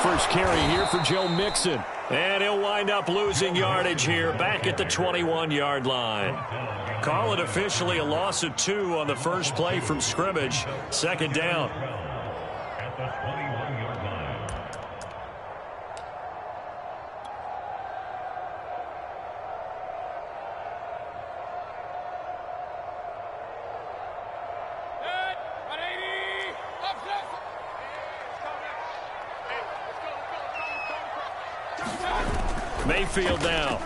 First carry here for Joe Mixon. And he'll wind up losing yardage here back at the 21-yard line. Call it officially a loss of 2 on the first play from scrimmage. Second down. At the 21-yard line. Mayfield now.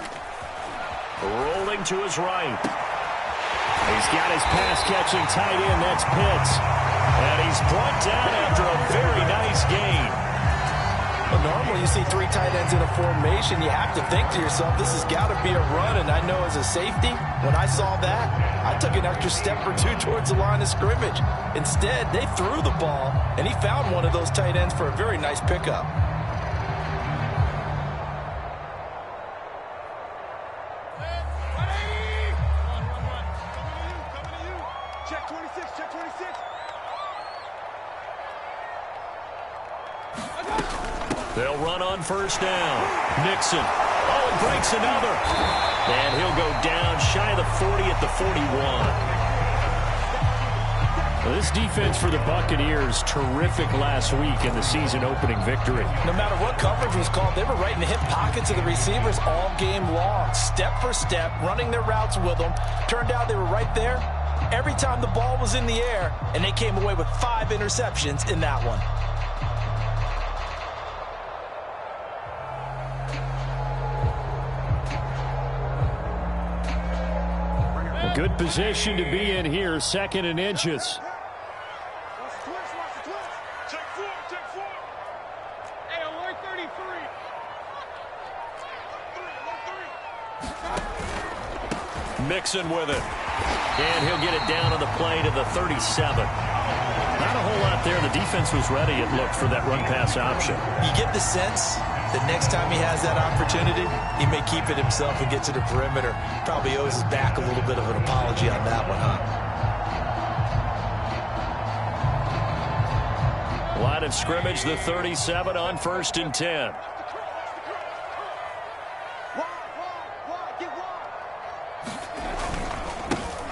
Rolling to his right. He's got his pass-catching tight end. That's Pitts. And he's brought down after a very nice gain. Well, normally you see 3 tight ends in a formation. You have to think to yourself, this has got to be a run. And I know as a safety, when I saw that, I took an extra step or 2 towards the line of scrimmage. Instead, they threw the ball, and he found one of those tight ends for a very nice pickup. They'll run on first down. Mixon. Oh, and breaks another. And he'll go down shy of the 40 at the 41. Well, this defense for the Buccaneers, terrific last week in the season-opening victory. No matter what coverage was called, they were right in the hip pockets of the receivers all game long. Step for step, running their routes with them. Turned out they were right there every time the ball was in the air, and they came away with 5 interceptions in that one. A good position to be in here, 2nd and inches. Mixon with it. And he'll get it down on the play to the 37. Not a whole lot there. The defense was ready, it looked, for that run-pass option. You get the sense that next time he has that opportunity, he may keep it himself and get to the perimeter. Probably owes his back a little bit of an apology on that one, huh? Line of scrimmage, the 37 on 1st and 10.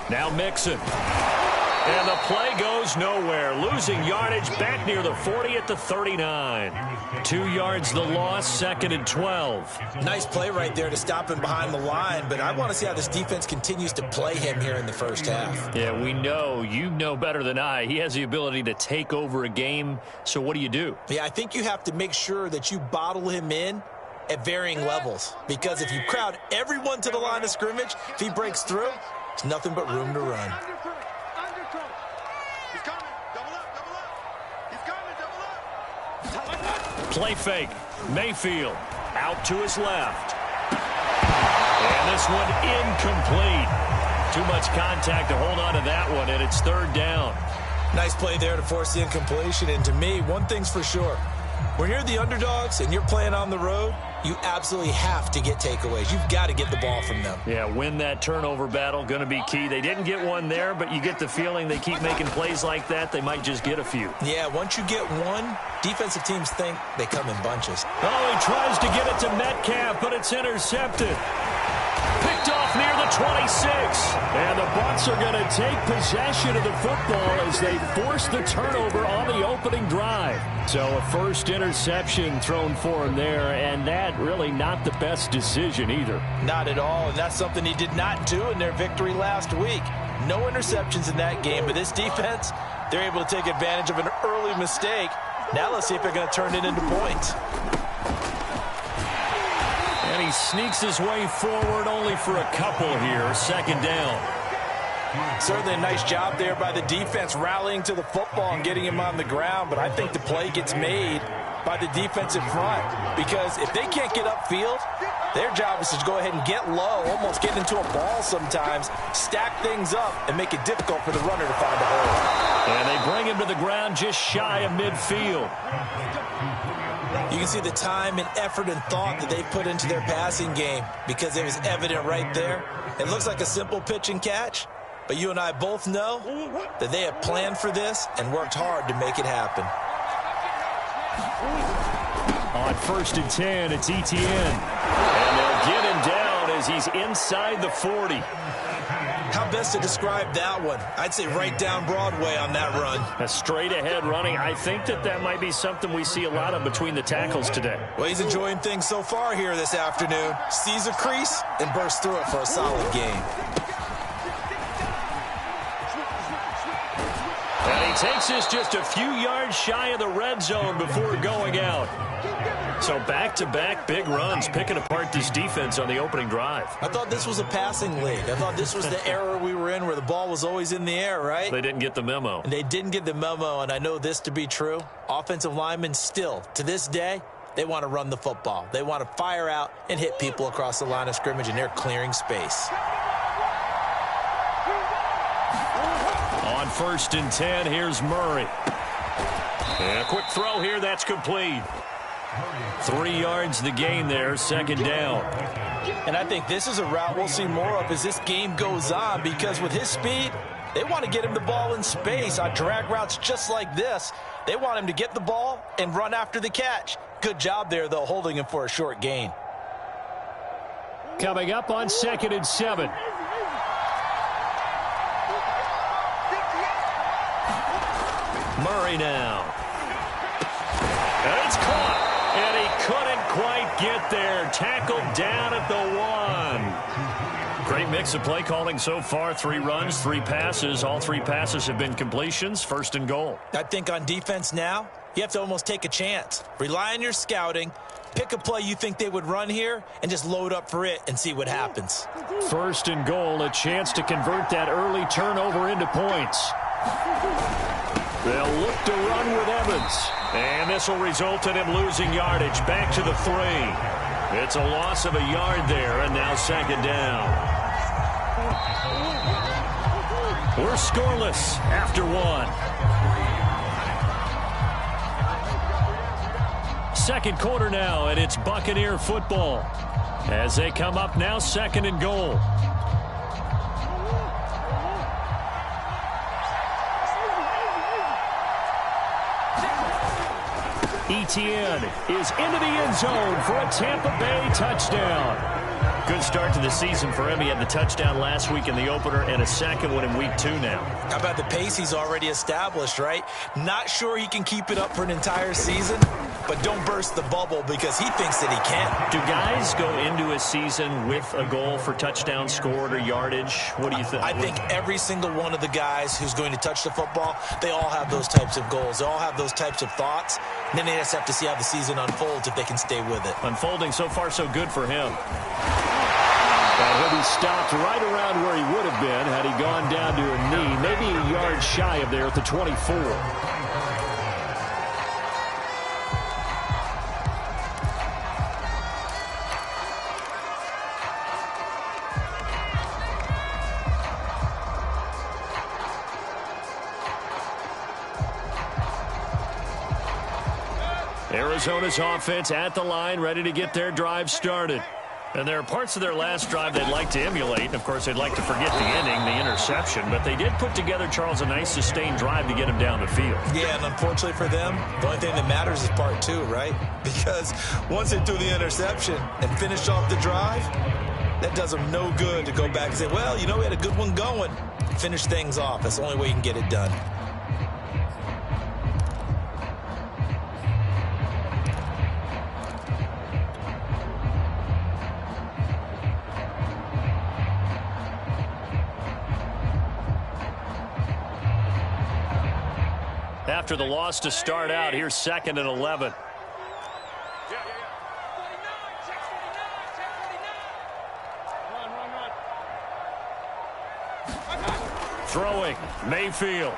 Now Mixon. And the play goes nowhere. Losing yardage back near the 40 at the 39. 2 yards the loss, 2nd and 12. Nice play right there to stop him behind the line, but I want to see how this defense continues to play him here in the first half. Yeah, we know. You know better than I. He has the ability to take over a game, so what do you do? Yeah, I think you have to make sure that you bottle him in at varying levels, because if you crowd everyone to the line of scrimmage, if he breaks through, it's nothing but room to run. Play fake. Mayfield out to his left. And this one incomplete. Too much contact to hold on to that one, and it's 3rd down. Nice play there to force the incompletion. And to me, one thing's for sure. When you're the underdogs and you're playing on the road, you absolutely have to get takeaways. You've got to get the ball from them. Yeah, win that turnover battle, going to be key. They didn't get one there, but you get the feeling they keep making plays like that, they might just get a few. Yeah, once you get one, defensive teams think they come in bunches. Oh, he tries to get it to Metcalf, but it's intercepted. Picked off near the 26. And the Bucs are going to take possession of the football as they force the turnover on the opening drive. So a first interception thrown for him there, and that really not the best decision either. Not at all, and that's something he did not do in their victory last week. No interceptions in that game, but this defense, they're able to take advantage of an early mistake. Now let's see if they're going to turn it into points. And he sneaks his way forward only for a couple here. Second down. Certainly a nice job there by the defense rallying to the football and getting him on the ground, but I think the play gets made by the defensive front because if they can't get upfield, their job is to go ahead and get low, almost get into a ball sometimes, stack things up, and make it difficult for the runner to find a hole. And they bring him to the ground just shy of midfield. You can see the time and effort and thought that they put into their passing game because it was evident right there. It looks like a simple pitch and catch, but you and I both know that they have planned for this and worked hard to make it happen. On 1st and 10, it's Etienne. And they'll get him down as he's inside the 40. How best to describe that one? I'd say right down Broadway on that run. A straight-ahead running. I think that might be something we see a lot of between the tackles today. Well, he's enjoying things so far here this afternoon. Sees a crease and bursts through it for a solid game. And he takes us just a few yards shy of the red zone before going out. So back-to-back big runs, picking apart this defense on the opening drive. I thought this was a passing league. I thought this was the era we were in where the ball was always in the air, right? They didn't get the memo. And they didn't get the memo, and I know this to be true. Offensive linemen still, to this day, they want to run the football. They want to fire out and hit people across the line of scrimmage, and they're clearing space. On 1st and 10, here's Murray. And a quick throw here, that's complete. 3 yards the gain there, second down. And I think this is a route we'll see more of as this game goes on because with his speed, they want to get him the ball in space on drag routes just like this. They want him to get the ball and run after the catch. Good job there, though, holding him for a short gain. Coming up on 2nd and 7. Murray now. And it's caught. And he couldn't quite get there. Tackled down at the 1. Great mix of play calling so far. 3 runs, 3 passes. All 3 passes have been completions. 1st and goal. I think on defense now, you have to almost take a chance. Rely on your scouting. Pick a play you think they would run here and just load up for it and see what happens. 1st and goal. A chance to convert that early turnover into points. They'll look to run with Evans. And this will result in him losing yardage back to the 3. It's a loss of a yard there, and now second down. We're scoreless after 1. Second quarter now, and it's Buccaneer football. As they come up now, 2nd and goal. Etienne is into the end zone for a Tampa Bay touchdown. Good start to the season for him. He had the touchdown last week in the opener and a second one in week 2 now. How about the pace he's already established, right? Not sure he can keep it up for an entire season, but don't burst the bubble because he thinks that he can. Do guys go into a season with a goal for touchdown scored or yardage? What do you think? I think every single one of the guys who's going to touch the football, they all have those types of goals. They all have those types of thoughts. And then they just have to see how the season unfolds if they can stay with it. Unfolding so far so good for him. And he'll be stopped right around where he would have been had he gone down to a knee, maybe a yard shy of there at the 24. Arizona's offense at the line, ready to get their drive started. And there are parts of their last drive they'd like to emulate. And, of course, they'd like to forget the ending, the interception. But they did put together, Charles, a nice sustained drive to get him down the field. Yeah, and unfortunately for them, the only thing that matters is part 2, right? Because once they threw the interception and finished off the drive, That does them no good to go back and say, well, you know, we had a good one going. Finish things off. That's the only way you can get it done. After the loss to start out, here's 2nd and 11. Throwing, Mayfield.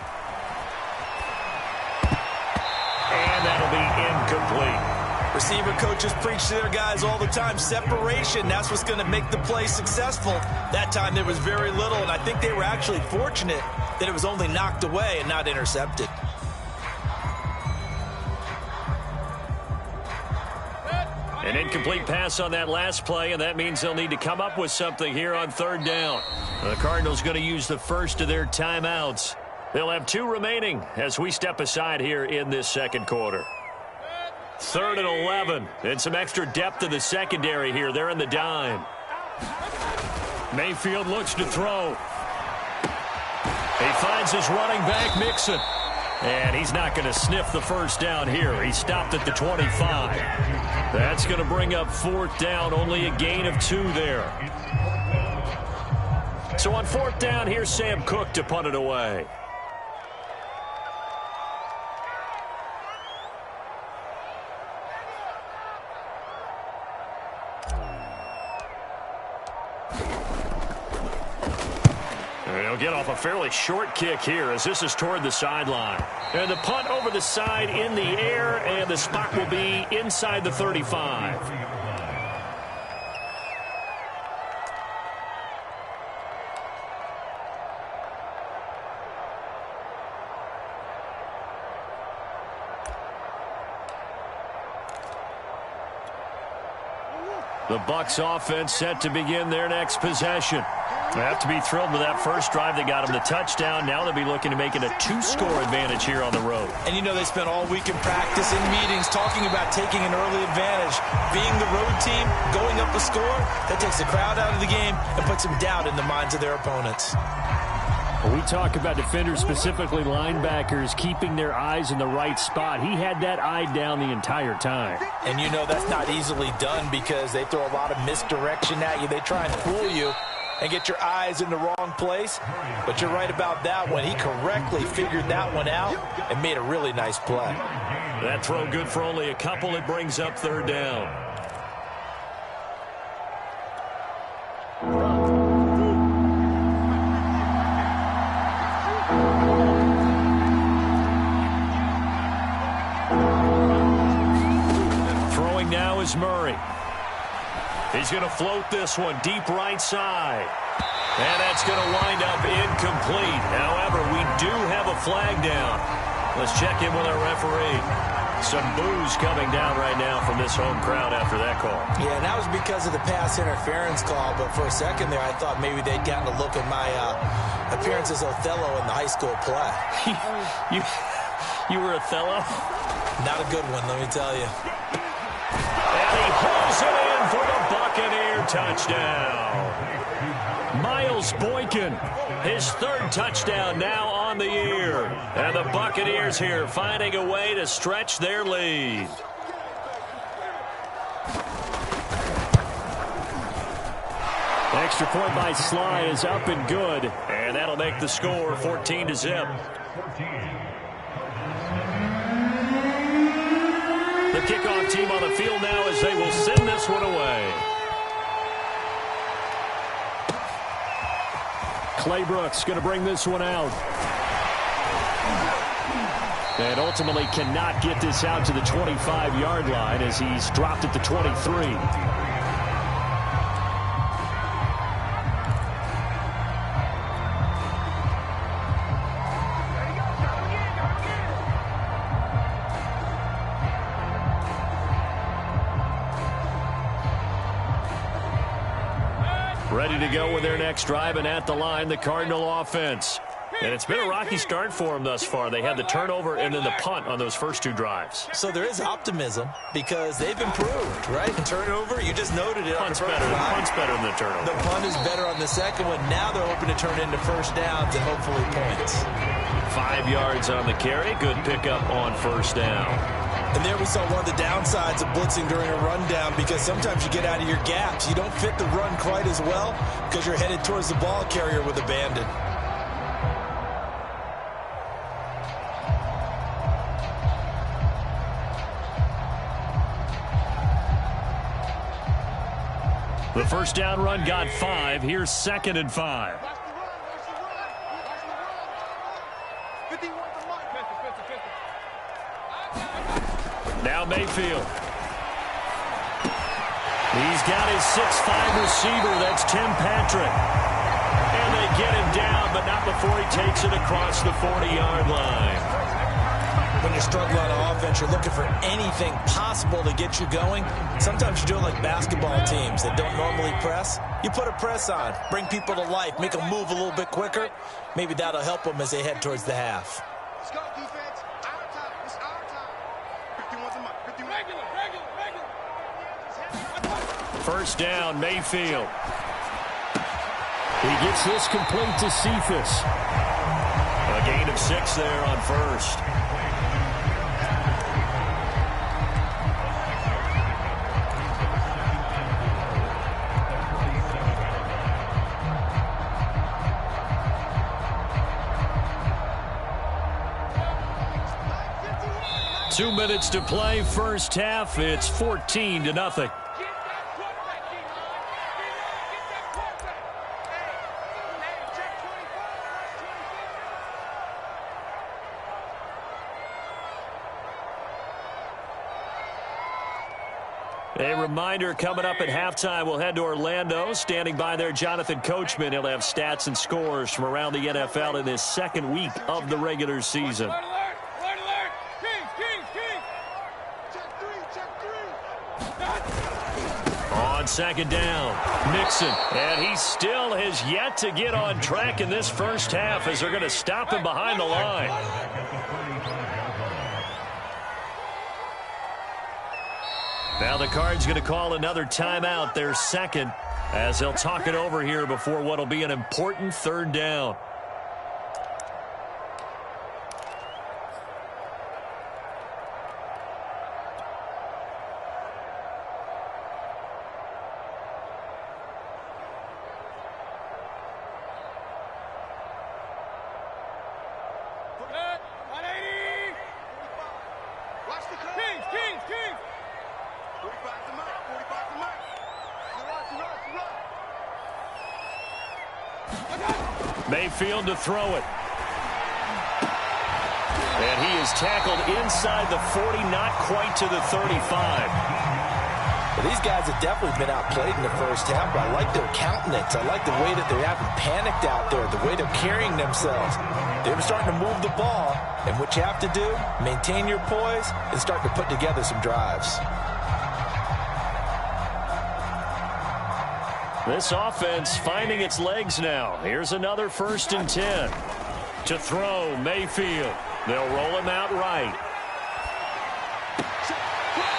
And that'll be incomplete. Receiver coaches preach to their guys all the time. Separation, that's what's going to make the play successful. That time there was very little, and I think they were actually fortunate that it was only knocked away and not intercepted. An incomplete pass on that last play, and that means they'll need to come up with something here on 3rd down. The Cardinals going to use the first of their timeouts. They'll have 2 remaining as we step aside here in this 2nd quarter. 3rd and 11, and some extra depth in the secondary here. They're in the dime. Mayfield looks to throw. He finds his running back, Mixon. And he's not going to sniff the first down here. He stopped at the 25. That's going to bring up 4th down, only a gain of 2 there. So on 4th down, here's Sam Cook to punt it away. He'll get off a fairly short kick here as this is toward the sideline. And the punt over the side in the air, and the spot will be inside the 35. The Bucs offense set to begin their next possession. They have to be thrilled with that first drive. They got them the touchdown. Now they'll be looking to make it a 2-score advantage here on the road. And you know they spent all week in practice, in meetings, talking about taking an early advantage. Being the road team, going up a score, that takes the crowd out of the game and puts some doubt in the minds of their opponents. We talk about defenders, specifically linebackers, keeping their eyes in the right spot. He had that eye down the entire time. And you know that's not easily done because they throw a lot of misdirection at you. They try and fool you and get your eyes in the wrong place. But you're right about that one. He correctly figured that one out and made a really nice play. That throw good for only a couple. It brings up 3rd down. Throwing now is Murray. He's going to float this one deep right side. And that's going to wind up incomplete. However, we do have a flag down. Let's check in with our referee. Some boos coming down right now from this home crowd after that call. Yeah, and that was because of the pass interference call. But for a second there, I thought maybe they'd gotten a look at my appearance as Othello in the high school play. You were Othello? Not a good one, let me tell you. And he pulls it in for the Buccaneer touchdown. Miles Boykin, his 3rd touchdown now on the year. And the Buccaneers here finding a way to stretch their lead. Extra point by Sly is up and good. And that'll make the score 14-0. The kickoff team on the field now as they will send this one away. Claybrooks going to bring this one out. And ultimately cannot get this out to the 25-yard line as he's dropped at the 23. Ready to go with their next drive, and at the line, the Cardinal offense. And it's been a rocky start for them thus far. They had the turnover and then the punt on those first two drives. So there is optimism because they've improved, right? Turnover, you just noted it. Punt's better than the turnover. The punt is better on the second one. Now they're hoping to turn it into first downs and hopefully points. 5 yards on the carry. Good pickup on first down. And there we saw one of the downsides of blitzing during a rundown because sometimes you get out of your gaps. You don't fit the run quite as well because you're headed towards the ball carrier with abandon. The first down run got 5. Here's 2nd and 5. Now Mayfield. He's got his 6'5" receiver. That's Tim Patrick. And they get him down, but not before he takes it across the 40-yard line. When you're struggling on offense, you're looking for anything possible to get you going. Sometimes you do it like basketball teams that don't normally press. You put a press on, bring people to life, make them move a little bit quicker. Maybe that'll help them as they head towards the half. Let's go, defense. Our time. It's our time. 51's a mark. 51. Regular. First down, Mayfield. He gets this complete to Cephas. A gain of 6 there on first. 2 minutes to play, first half. It's 14-0. A reminder, coming up at halftime, we'll head to Orlando. Standing by there, Jonathan Coachman. He'll have stats and scores from around the NFL in his second week of the regular season. On second down, Mixon. And he still has yet to get on track in this first half as they're going to stop him behind the line. Now the Cards going to call another timeout, their second, as they'll talk it over here before what will be an important third down. Mayfield to throw it. And he is tackled inside the 40, not quite to the 35. Well, these guys have definitely been outplayed in the first half, but I like their countenance. I like the way that they haven't panicked out there, the way they're carrying themselves. They're starting to move the ball, and what you have to do, maintain your poise and start to put together some drives. This offense finding its legs now. Here's another 1st and 10. To throw, Mayfield. They'll roll him out right.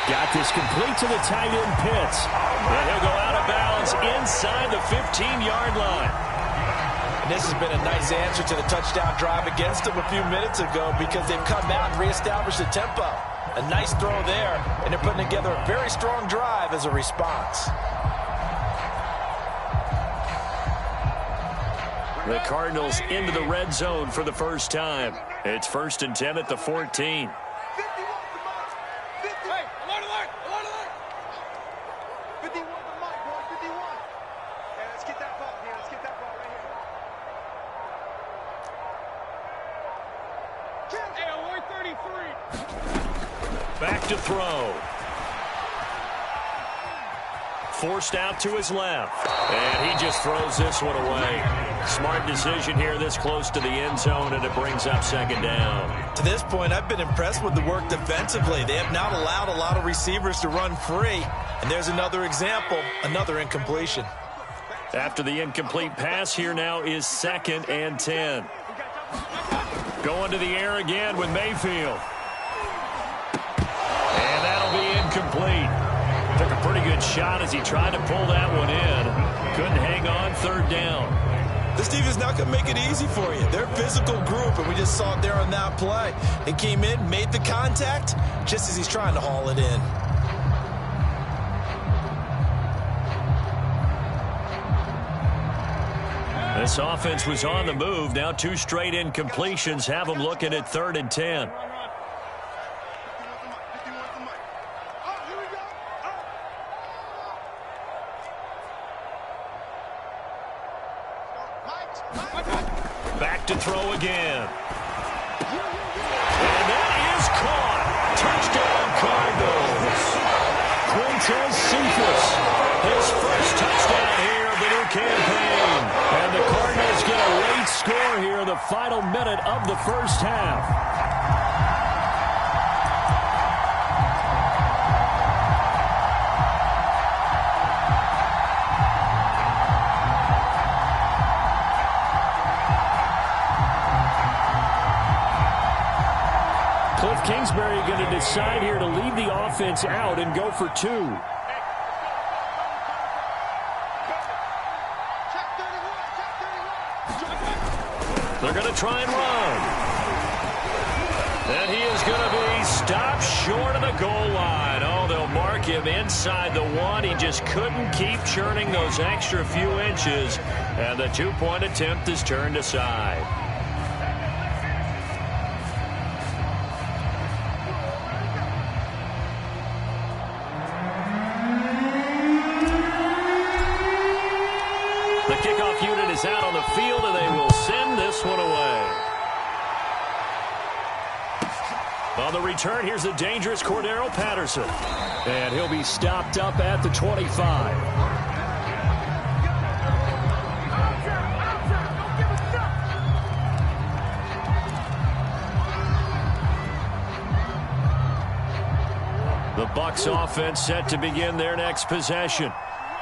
Got this complete to the tight end, Pitts. And he'll go out of bounds inside the 15-yard line. And this has been a nice answer to the touchdown drive against them a few minutes ago because they've come out and reestablished the tempo. A nice throw there, and they're putting together a very strong drive as a response. The Cardinals into the red zone for the first time. It's 1st and 10 at the 14. Back to throw. Forced out to his left. And he just throws this one away. Smart decision here this close to the end zone, and it brings up 2nd down. To this point, I've been impressed with the work defensively. They have not allowed a lot of receivers to run free. And there's another example, another incompletion. After the incomplete pass, here now is 2nd and 10. Going to the air again with Mayfield. And that'll be incomplete. Took a pretty good shot as he tried to pull that one in. Couldn't hang on, third down. This defense not going to make it easy for you. They're a physical group, and we just saw it there on that play. He came in, made the contact, just as he's trying to haul it in. This offense was on the move. Now 2 straight incompletions have them looking at 3rd and 10. Back to throw again. And that is caught. Touchdown Cardinals. Quintez Cephas, his first touchdown here of the new campaign. And the Cardinals get a late score here in the final minute of the first half. Kingsbury going to decide here to leave the offense out and go for 2. They're going to try and run. And he is going to be stopped short of the goal line. Oh, they'll mark him inside the 1. He just couldn't keep churning those extra few inches. And the 2-point attempt is turned aside. The kickoff unit is out on the field, and they will send this one away. On the return, here's the dangerous Cordero Patterson. And he'll be stopped up at the 25. The Bucs offense set to begin their next possession.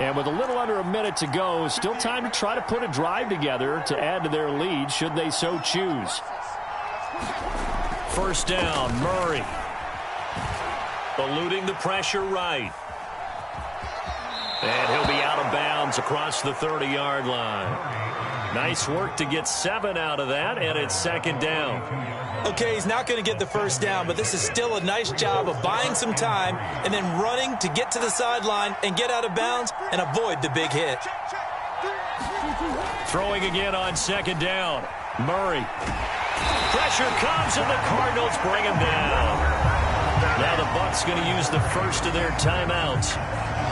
And with a little under a minute to go, still time to try to put a drive together to add to their lead should they so choose. First down, Murray. Eluding the pressure right. And he'll be out of bounds across the 30-yard line. Nice work to get 7 out of that, and it's 2nd down. Okay, he's not going to get the first down, but this is still a nice job of buying some time and then running to get to the sideline and get out of bounds and avoid the big hit. Throwing again on 2nd down. Murray. Pressure comes, and the Cardinals bring him down. Now the Bucs going to use the first of their timeouts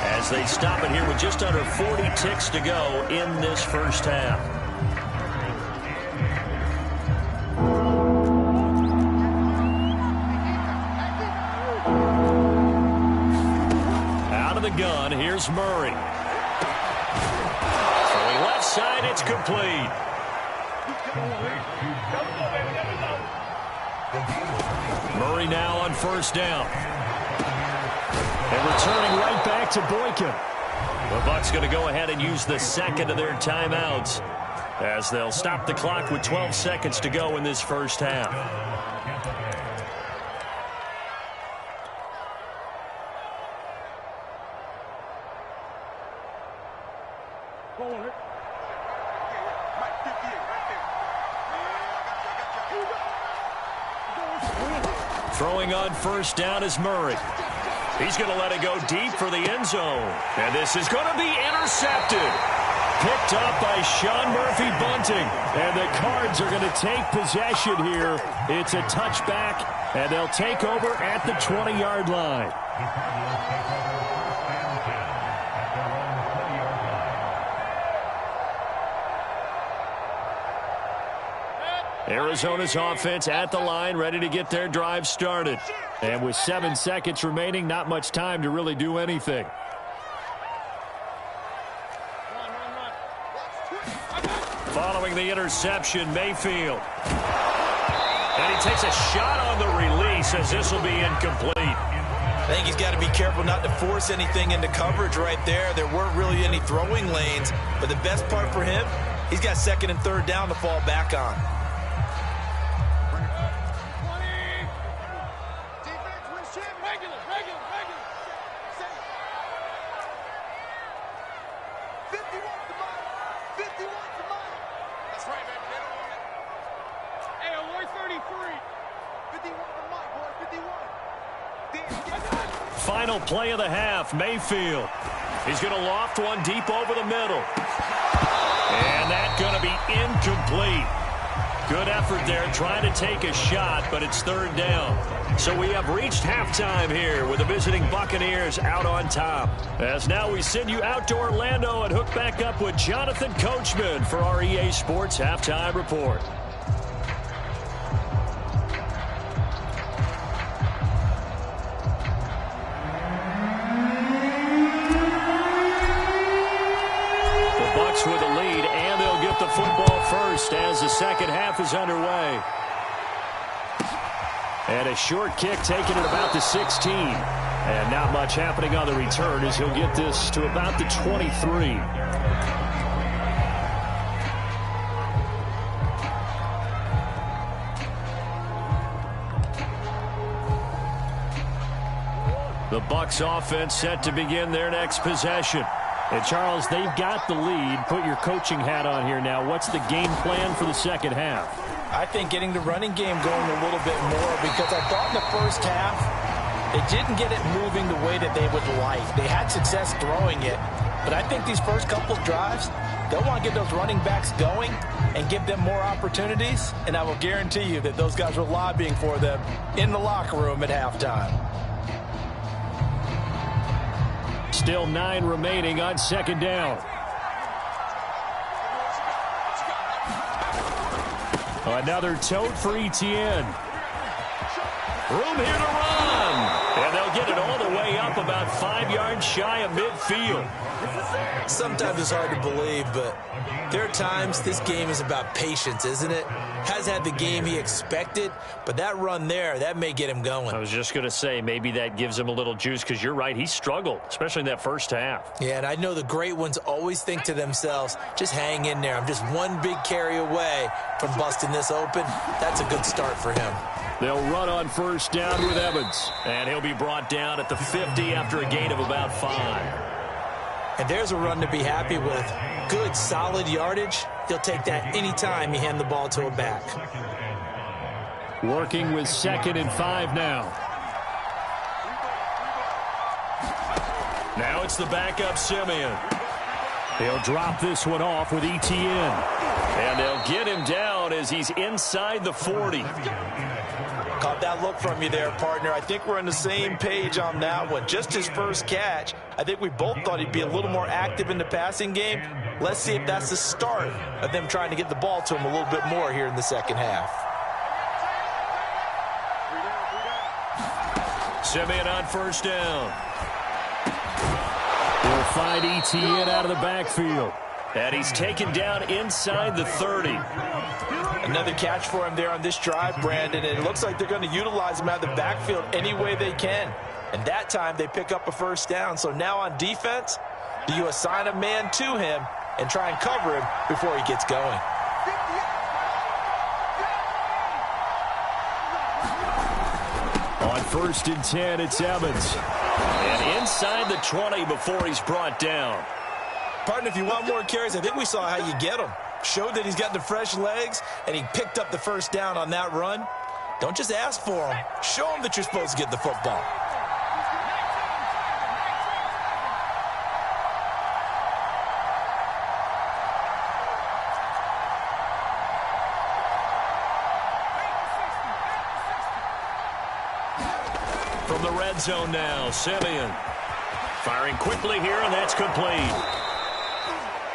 as they stop it here with just under 40 ticks to go in this first half. Out of the gun, here's Murray. Throwing left side, it's complete. Murray now on first down. And returning right back to Boykin. The Bucs going to go ahead and use the second of their timeouts as they'll stop the clock with 12 seconds to go in this first half. Throwing on first down is Murray. He's going to let it go deep for the end zone. And this is going to be intercepted. Picked up by Sean Murphy-Bunting. And the Cards are going to take possession here. It's a touchback, and they'll take over at the 20-yard line. Arizona's offense at the line, ready to get their drive started. And with 7 seconds remaining, not much time to really do anything. Following the interception, Mayfield. And he takes a shot on the release as this will be incomplete. I think he's got to be careful not to force anything into coverage right there. There weren't really any throwing lanes. But the best part for him, he's got 2nd and 3rd down to fall back on. 50 wants the money. 50 wants the money. That's right, baby. They don't want it. Hey, award 33. 50 wants the money, boy. 51. Final play of the half, Mayfield. He's going to loft one deep over the middle. And that's going to be incomplete. Good effort there trying to take a shot, but it's third down. So we have reached halftime here with the visiting Buccaneers out on top. As now we send you out to Orlando and hook back up with Jonathan Coachman for our EA Sports Halftime Report. With the lead, and they'll get the football first as the second half is underway. And a short kick taken at about the 16. And not much happening on the return as he'll get this to about the 23. The Bucs offense set to begin their next possession. And, Charles, they've got the lead. Put your coaching hat on here now. What's the game plan for the second half? I think getting the running game going a little bit more, because I thought in the first half they didn't get it moving the way that they would like. They had success throwing it, but I think these first couple of drives, they'll want to get those running backs going and give them more opportunities, and I will guarantee you that those guys were lobbying for them in the locker room at halftime. Still 9 remaining on second down. Another tote for Etienne. Room here to run. And they'll get it all the way up about 5 yards shy of midfield. Sometimes it's hard to believe, but there are times this game is about patience, isn't it? Has had the game he expected, but that run there, that may get him going. I was just going to say, maybe that gives him a little juice, because you're right, he struggled, especially in that first half. Yeah, and I know the great ones always think to themselves, just hang in there. I'm just one big carry away from busting this open. That's a good start for him. They'll run on first down with Evans, and he'll be brought down at the 50 after a gain of about 5. And there's a run to be happy with. Good, solid yardage. He'll take that anytime you hand the ball to a back. Working with 2nd and 5 now. Now it's the backup Simeon. They'll drop this one off with Etienne. And they'll get him down as he's inside the 40. Caught that look from you there, partner. I think we're on the same page on that one. Just his first catch, I think we both thought he'd be a little more active in the passing game. Let's see if that's the start of them trying to get the ball to him a little bit more here in the second half. Simeon on first down. He'll find Etienne out of the backfield. And he's taken down inside the 30. Another catch for him there on this drive, Brandon, and it looks like they're going to utilize him out of the backfield any way they can. And that time they pick up a first down. So now on defense, do you assign a man to him and try and cover him before he gets going? On 1st and 10, it's Evans. And inside the 20 before he's brought down. Partner, if you want more carries, I think we saw how you get them. Showed that he's got the fresh legs, and he picked up the first down on that run. Don't just ask for him. Show him that you're supposed to get the football. From the red zone now, Simeon. Firing quickly here, and that's complete.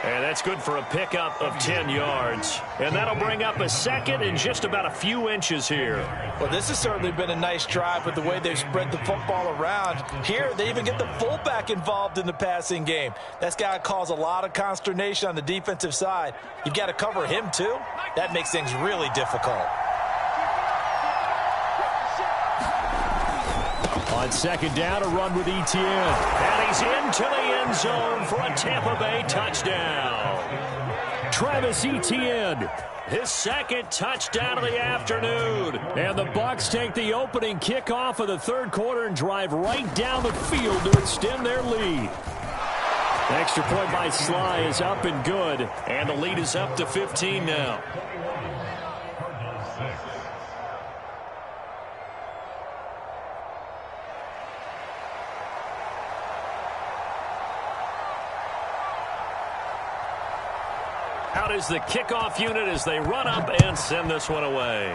And that's good for a pickup of 10 yards. And that'll bring up a second and just about a few inches here. Well, this has certainly been a nice drive with the way they've spread the football around. Here, they even get the fullback involved in the passing game. That's got to cause a lot of consternation on the defensive side. You've got to cover him, too. That makes things really difficult. On second down, a run with Etienne. And he's into the end zone for a Tampa Bay touchdown. Travis Etienne, his second touchdown of the afternoon. And the Bucs take the opening kickoff of the third quarter and drive right down the field to extend their lead. Extra point by Sly is up and good. And the lead is up to 15 now. Out is the kickoff unit as they run up and send this one away.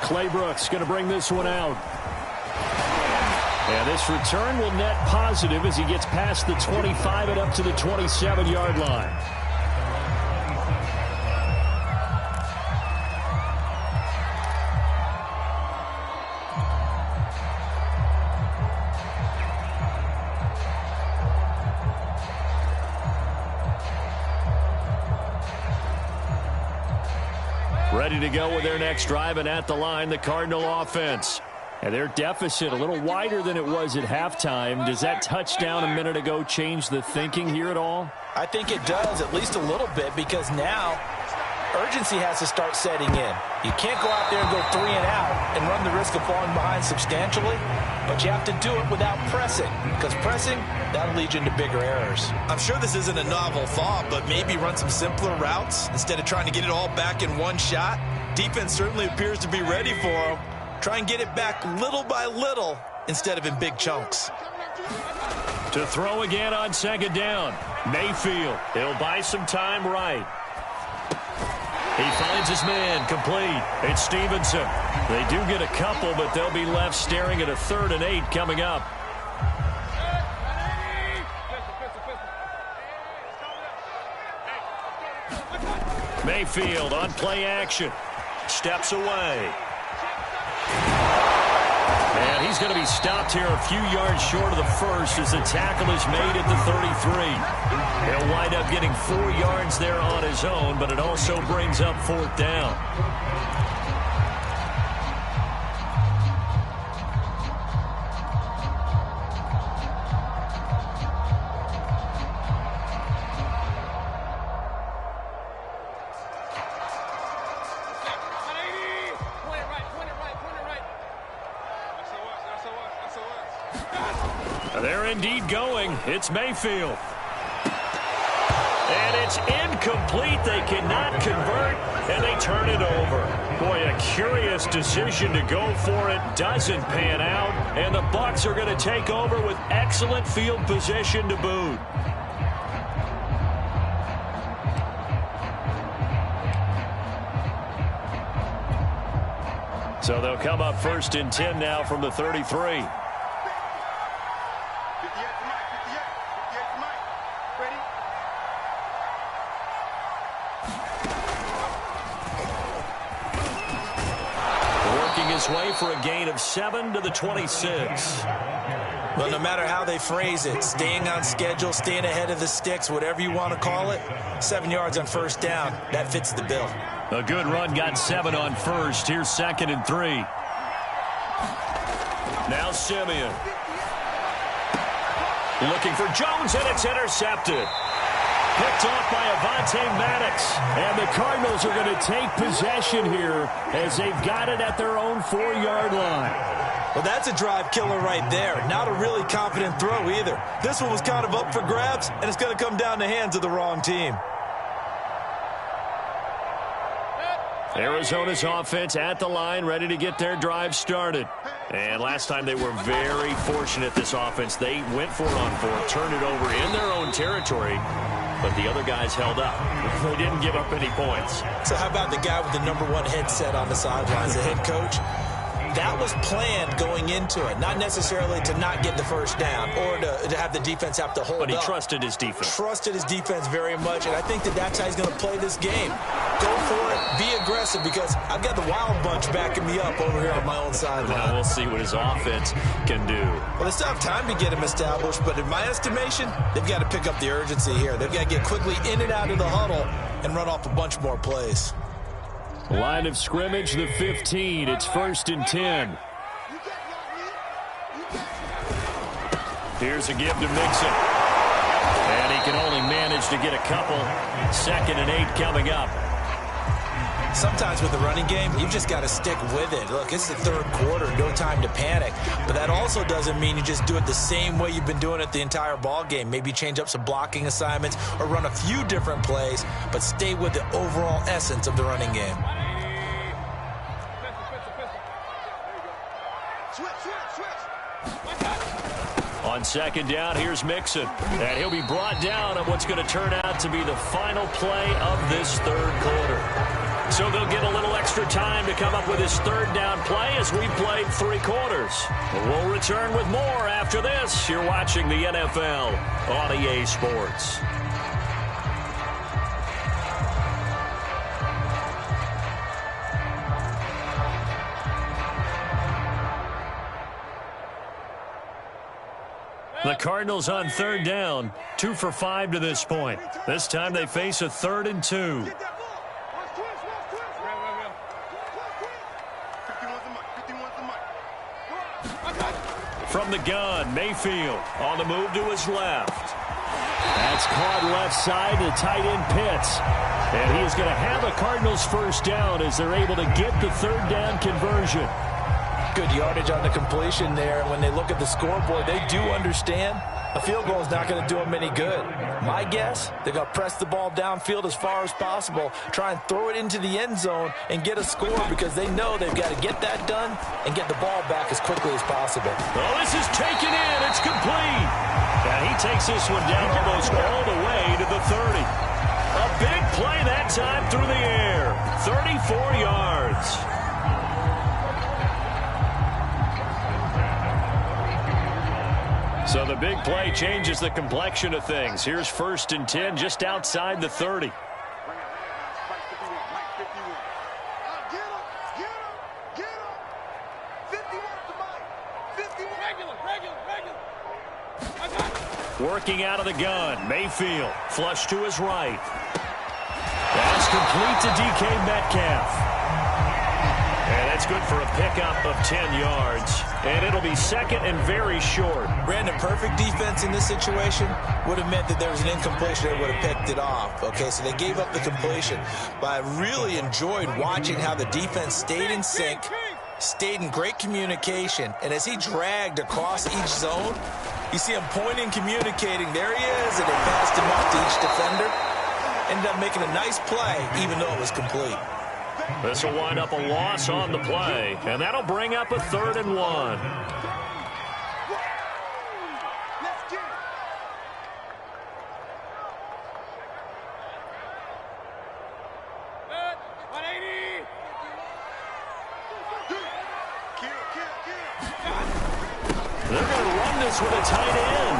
Claybrooks going to bring this one out. And this return will net positive as he gets past the 25 and up to the 27-yard line. Ready to go with their next drive, and at the line, the Cardinal offense. And their deficit a little wider than it was at halftime. Does that touchdown a minute ago change the thinking here at all? I think it does, at least a little bit, because now urgency has to start setting in. You can't go out there and go 3 and out and run the risk of falling behind substantially, but you have to do it without pressing, because pressing, that'll lead you into bigger errors. I'm sure this isn't a novel thought, but maybe run some simpler routes instead of trying to get it all back in one shot. Defense certainly appears to be ready for them. Try and get it back little by little instead of in big chunks. To throw again on second down. Mayfield. He'll buy some time right. He finds his man complete. It's Stevenson. They do get a couple, but they'll be left staring at a 3rd and 8 coming up. Mayfield on play action. Steps away. And he's going to be stopped here a few yards short of the first as the tackle is made at the 33. He'll wind up getting 4 yards there on his own, but it also brings up 4th down. They're indeed going. It's Mayfield. And it's incomplete. They cannot convert, and they turn it over. Boy, a curious decision to go for it. Doesn't pan out, and the Bucs are going to take over with excellent field position to boot. So they'll come up 1st and 10 now from the 33. Way for a gain of 7 to the 26. Well, no matter how they phrase it, staying on schedule, staying ahead of the sticks, whatever you want to call it, 7 yards on 1st down, that fits the bill. A good run got 7 on 1st. Here's 2nd and 3. Now Simeon. Looking for Jones, and it's intercepted. Picked off by Avonte Maddox. And the Cardinals are going to take possession here as they've got it at their own 4-yard line. Well, that's a drive killer right there. Not a really confident throw either. This one was kind of up for grabs, and it's going to come down the hands of the wrong team. Arizona's offense at the line, ready to get their drive started. And last time they were very fortunate, this offense. They went for it on 4th, turned it over in their own territory, but the other guys held up. They didn't give up any points. So how about the guy with the #1 headset on the sidelines, the head coach? That was planned going into it, not necessarily to not get the 1st down or to have the defense have to hold up. But he trusted his defense. Trusted his defense very much, and I think that's how he's going to play this game. Go for it, be aggressive, because I've got the wild bunch backing me up over here on my own sideline. Now we'll see what his offense can do. Well, they still have time to get him established, but in my estimation, they've got to pick up the urgency here. They've got to get quickly in and out of the huddle and run off a bunch more plays. Line of scrimmage, the 15. It's 1st and 10. Here's a give to Mixon. And he can only manage to get a couple. 2nd and 8 coming up. Sometimes with the running game, you've just got to stick with it. Look, it's the third quarter, no time to panic. But that also doesn't mean you just do it the same way you've been doing it the entire ball game. Maybe change up some blocking assignments or run a few different plays, but stay with the overall essence of the running game. On second down, here's Mixon. And he'll be brought down on what's going to turn out to be the final play of this third quarter. So they'll get a little extra time to come up with his third down play as we played 3 quarters. We'll return with more after this. You're watching the NFL on EA Sports. The Cardinals on third down, 2 for 5 to this point. This time they face a 3rd and 2. From the gun, Mayfield on the move to his left. That's caught left side to tight end Pitts. And he is going to have a Cardinals first down as they're able to get the third down conversion. Good yardage on the completion there. When they look at the scoreboard, they do understand a field goal is not going to do them any good. My guess, they're going to press the ball downfield as far as possible, try and throw it into the end zone and get a score because they know they've got to get that done and get the ball back as quickly as possible. Oh, this is taken in. It's complete. And he takes this one down almost all the way to the 30. A big play that time through the air. 34 yards. So the big play changes the complexion of things. Here's 1st and 10 just outside the 30. Working out of the gun, Mayfield flush to his right. That's complete to DK Metcalf. And that's good for a pickup of 10 yards. And it'll be 2nd and very short. Brandon, perfect defense in this situation would have meant that there was an incompletion. They would have picked it off. Okay, so they gave up the completion. But I really enjoyed watching how the defense stayed in sync, stayed in great communication. And as he dragged across each zone, you see him pointing, communicating. There he is, and they passed him off to each defender. Ended up making a nice play, even though it was complete. This will wind up a loss on the play, and that'll bring up a 3rd and 1. They're going to run this with a tight end.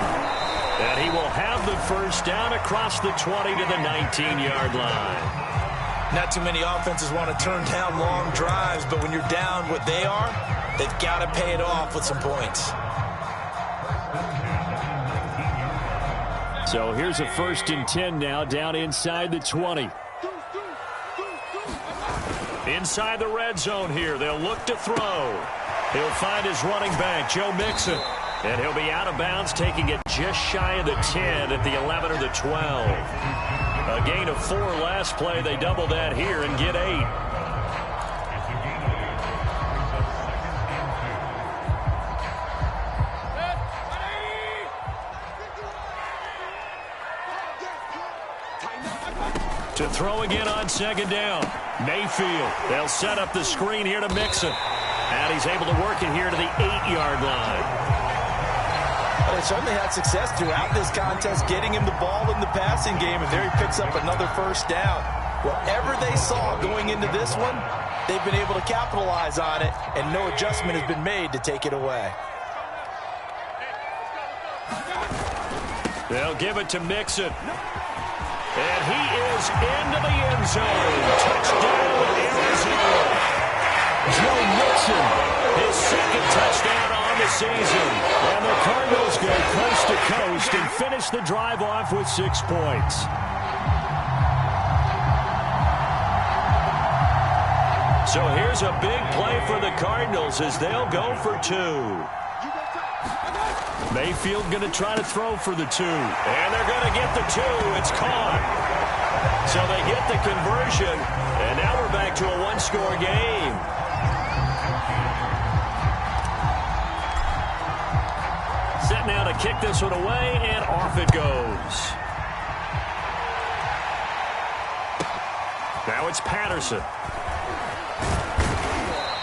And he will have the first down across the 20 to the 19-yard line. Not too many offenses want to turn down long drives, but when you're down what they are, they've got to pay it off with some points. So here's a 1st and 10 now, down inside the 20. Inside the red zone here, they'll look to throw. He'll find his running back, Joe Mixon. And he'll be out of bounds, taking it just shy of the 10 at the 11 or the 12. A gain of 4 last play. They double that here and get 8. To throw again on 2nd down. Mayfield. They'll set up the screen here to Mixon. And he's able to work it here to the 8-yard line. They certainly had success throughout this contest, getting him the ball in the passing game, and there he picks up another first down. Whatever they saw going into this one, they've been able to capitalize on it, and no adjustment has been made to take it away. They'll give it to Mixon. And he is into the end zone. Touchdown, Arizona. Joe Mixon, his 2nd touchdown on the season. And the Cardinals go coast to coast and finish the drive off with 6 points. So here's a big play for the Cardinals as they'll go for 2. Mayfield going to try to throw for the 2. And they're going to get the 2. It's caught. So they get the conversion, and now we're back to a one-score game. Set now to kick this one away, and off it goes. Now it's Patterson.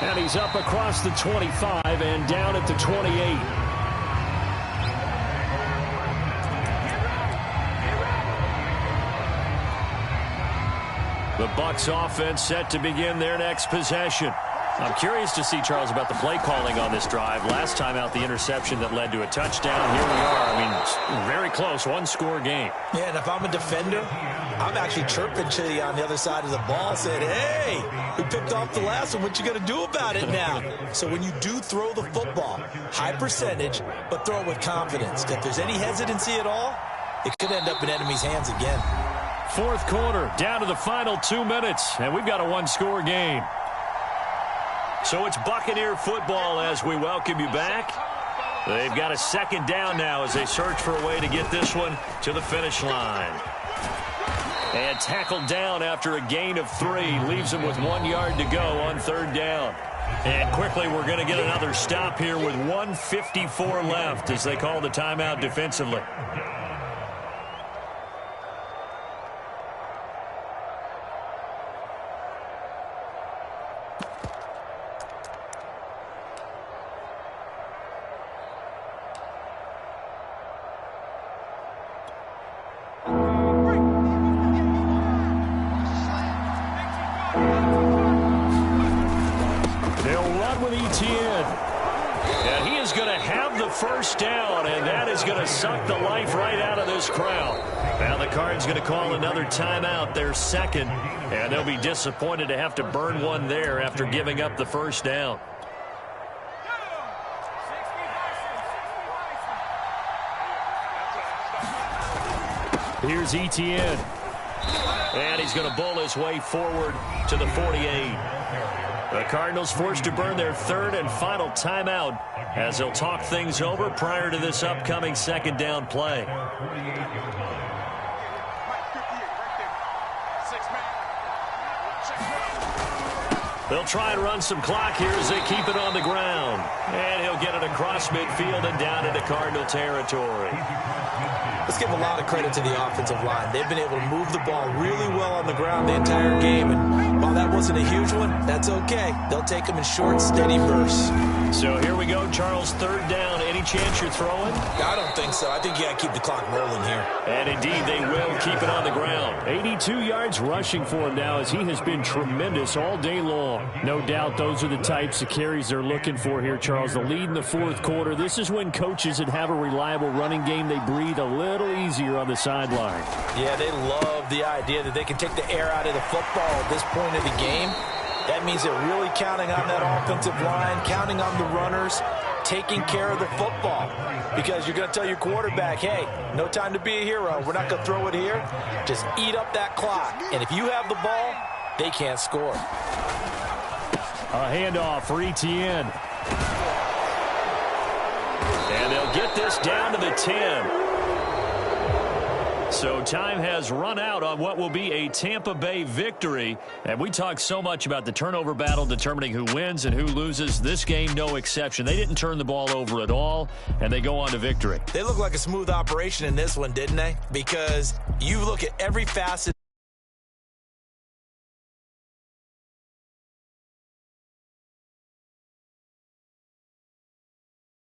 And he's up across the 25 and down at the 28. The Bucs offense set to begin their next possession. I'm curious to see, Charles, about the play calling on this drive. Last time out, the interception that led to a touchdown. Here we are. I mean, very close, one-score game. Yeah, and if I'm a defender, I'm actually chirping to you on the other side of the ball, saying, hey, we picked off the last one. What you going to do about it now? So when you do throw the football, high percentage, but throw it with confidence. If there's any hesitancy at all, it could end up in enemy's hands again. Fourth quarter, down to the final 2 minutes, and we've got a one-score game. So it's Buccaneer football as we welcome you back. They've got a second down now as they search for a way to get this one to the finish line. And tackled down after a gain of 3. Leaves them with 1 yard to go on third down. And quickly we're going to get another stop here with 1:54 left as they call the timeout defensively. And he is going to have the first down, and that is going to suck the life right out of this crowd. Now the Card's going to call another timeout, their second, and they'll be disappointed to have to burn one there after giving up the first down. Here's Etienne. And he's going to bowl his way forward to the 48. The Cardinals forced to burn their third and final timeout as they'll talk things over prior to this upcoming second down play. They'll try and run some clock here as they keep it on the ground. And he'll get it across midfield and down into Cardinal territory. Let's give a lot of credit to the offensive line. They've been able to move the ball really well on the ground the entire game. And while that wasn't a huge one, that's okay. They'll take them in short, steady bursts. So here we go, Charles, third down. Any chance you're throwing? I don't think so. I think you got to keep the clock rolling here. And indeed, they will keep it on the ground. 82 yards rushing for him now as he has been tremendous all day long. No doubt those are the types of carries they're looking for here, Charles. The lead in the fourth quarter. This is when coaches that have a reliable running game, they breathe a little easier on the sideline. Yeah, they love the idea that they can take the air out of the football at this point of the game. That means they're really counting on that offensive line, counting on the runners, taking care of the football. Because you're going to tell your quarterback, hey, no time to be a hero. We're not going to throw it here. Just eat up that clock. And if you have the ball, they can't score. A handoff for Etienne. And they'll get this down to the 10. So time has run out on what will be a Tampa Bay victory. And we talk so much about the turnover battle determining who wins and who loses. This game, no exception. They didn't turn the ball over at all, and they go on to victory. They look like a smooth operation in this one, didn't they? Because you look at every facet